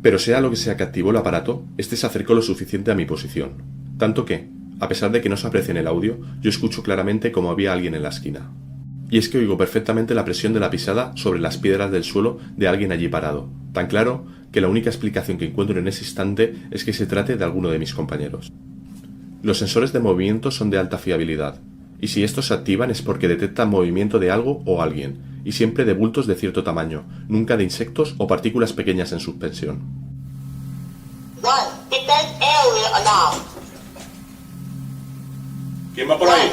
Pero sea lo que sea que activó el aparato, este se acercó lo suficiente a mi posición. Tanto que, a pesar de que no se aprecia en el audio, yo escucho claramente como había alguien en la esquina. Y es que oigo perfectamente la presión de la pisada sobre las piedras del suelo de alguien allí parado, tan claro que la única explicación que encuentro en ese instante es que se trate de alguno de mis compañeros. Los sensores de movimiento son de alta fiabilidad, y si estos se activan es porque detectan movimiento de algo o alguien, y siempre de bultos de cierto tamaño, nunca de insectos o partículas pequeñas en suspensión. ¿quién va por ahí?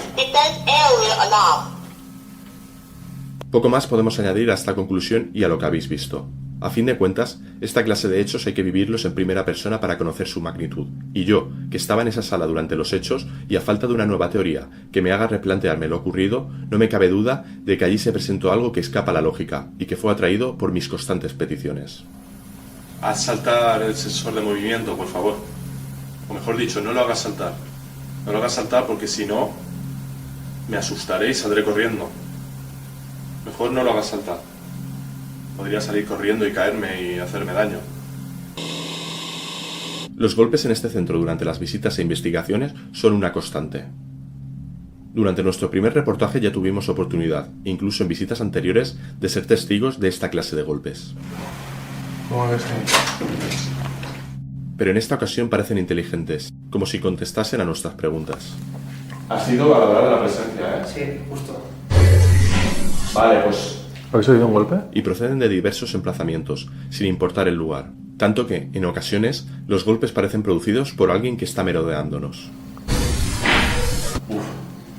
Poco más podemos añadir a esta conclusión y a lo que habéis visto. A fin de cuentas, esta clase de hechos hay que vivirlos en primera persona para conocer su magnitud. Y yo, que estaba en esa sala durante los hechos, y a falta de una nueva teoría que me haga replantearme lo ocurrido, no me cabe duda de que allí se presentó algo que escapa a la lógica, y que fue atraído por mis constantes peticiones. Haz saltar el sensor de movimiento, por favor. O mejor dicho, no lo hagas saltar. No lo hagas saltar porque si no, me asustaré y saldré corriendo. Mejor no lo hagas saltar. Podría salir corriendo y caerme y hacerme daño. Los golpes en este centro durante las visitas e investigaciones son una constante. Durante nuestro primer reportaje ya tuvimos oportunidad, incluso en visitas anteriores, de ser testigos de esta clase de golpes. ¿Cómo ves ahí? Pero en esta ocasión parecen inteligentes, como si contestasen a nuestras preguntas. Ha sido a la hora de la presencia, ¿eh? Sí, justo. Vale, pues... ¿Habéis oído un golpe? Y proceden de diversos emplazamientos, sin importar el lugar, tanto que, en ocasiones, los golpes parecen producidos por alguien que está merodeándonos.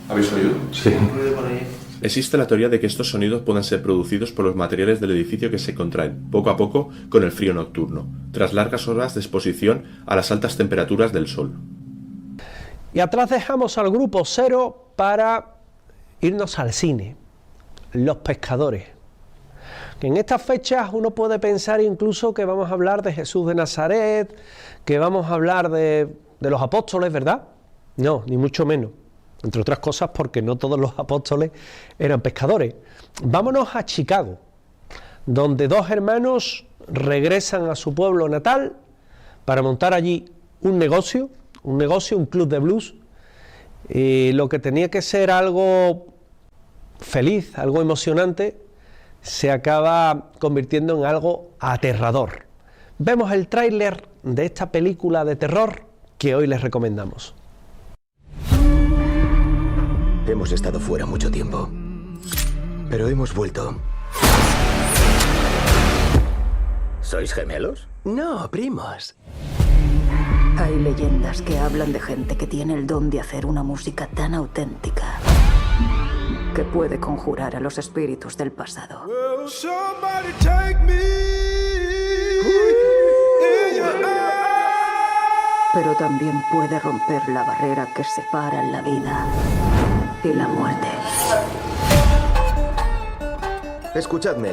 ¿Habéis oído? Sí. Ruido por ahí. Existe la teoría de que estos sonidos puedan ser producidos por los materiales del edificio que se contraen, poco a poco, con el frío nocturno, tras largas horas de exposición a las altas temperaturas del sol. Y atrás dejamos al grupo cero para irnos al cine, Los Pescadores. Que en estas fechas uno puede pensar incluso que vamos a hablar de Jesús de Nazaret, que vamos a hablar de los apóstoles, ¿verdad? No, ni mucho menos. Entre otras cosas porque no todos los apóstoles eran pescadores. Vámonos a Chicago, donde dos hermanos regresan a su pueblo natal para montar allí un negocio, un club de blues, y lo que tenía que ser algo feliz, algo emocionante, se acaba convirtiendo en algo aterrador. Vemos el tráiler de esta película de terror que hoy les recomendamos. Hemos estado fuera mucho tiempo, pero hemos vuelto. ¿Sois gemelos? No, primos. Hay leyendas que hablan de gente que tiene el don de hacer una música tan auténtica que puede conjurar a los espíritus del pasado. Pero también puede romper la barrera que separa la vida y la muerte. Escuchadme.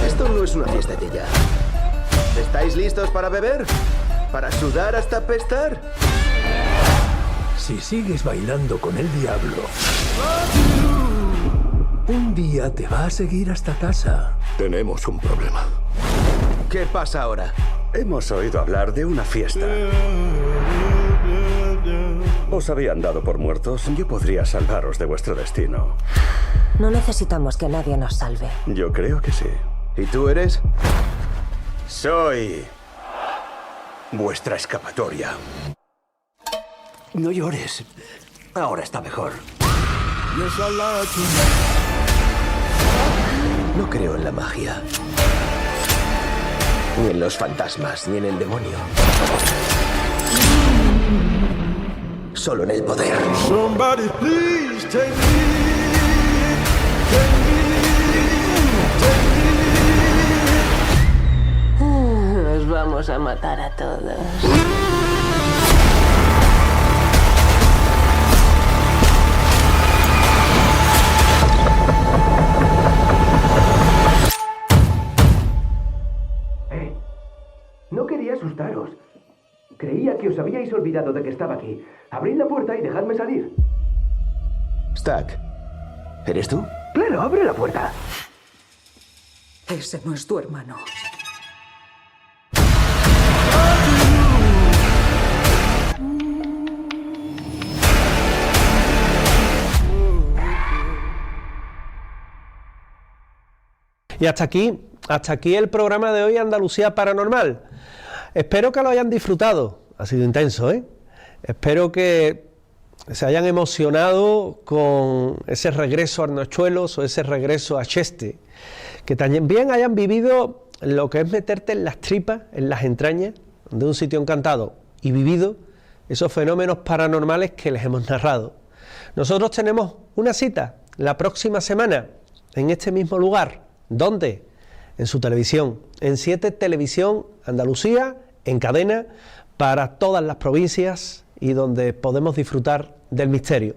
Esto no es una fiestecilla. ¿Estáis listos para beber? ¿Para sudar hasta apestar? Si sigues bailando con el diablo, un día te va a seguir hasta casa. Tenemos un problema. ¿Qué pasa ahora? Hemos oído hablar de una fiesta. ¿Os habían dado por muertos? Yo podría salvaros de vuestro destino. No necesitamos que nadie nos salve. Yo creo que sí. ¿Y tú eres? Soy vuestra escapatoria. No llores. Ahora está mejor. No creo en la magia. Ni en los fantasmas, ni en el demonio. Solo en el poder. Nos vamos a matar a todos. No quería asustaros. Creía que os habíais olvidado de que estaba aquí. Abrid la puerta y dejadme salir. Stack, ¿eres tú? Claro, abre la puerta. Ese no es tu hermano. Y hasta aquí el programa de hoy, Andalucía Paranormal. Espero que lo hayan disfrutado. Ha sido intenso, ¿eh? Espero que se hayan emocionado con ese regreso a Arnochuelos o ese regreso a Cheste. Que también hayan vivido lo que es meterte en las tripas, en las entrañas de un sitio encantado y vivido esos fenómenos paranormales que les hemos narrado. Nosotros tenemos una cita la próxima semana en este mismo lugar. ¿Dónde? En su televisión, en 7 Televisión Andalucía, en cadena, para todas las provincias y donde podemos disfrutar del misterio.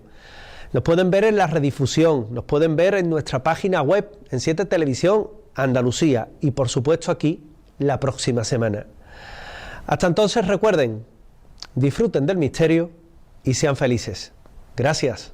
Nos pueden ver en la redifusión, nos pueden ver en nuestra página web, en 7 Televisión Andalucía y por supuesto aquí la próxima semana. Hasta entonces recuerden, disfruten del misterio y sean felices. Gracias.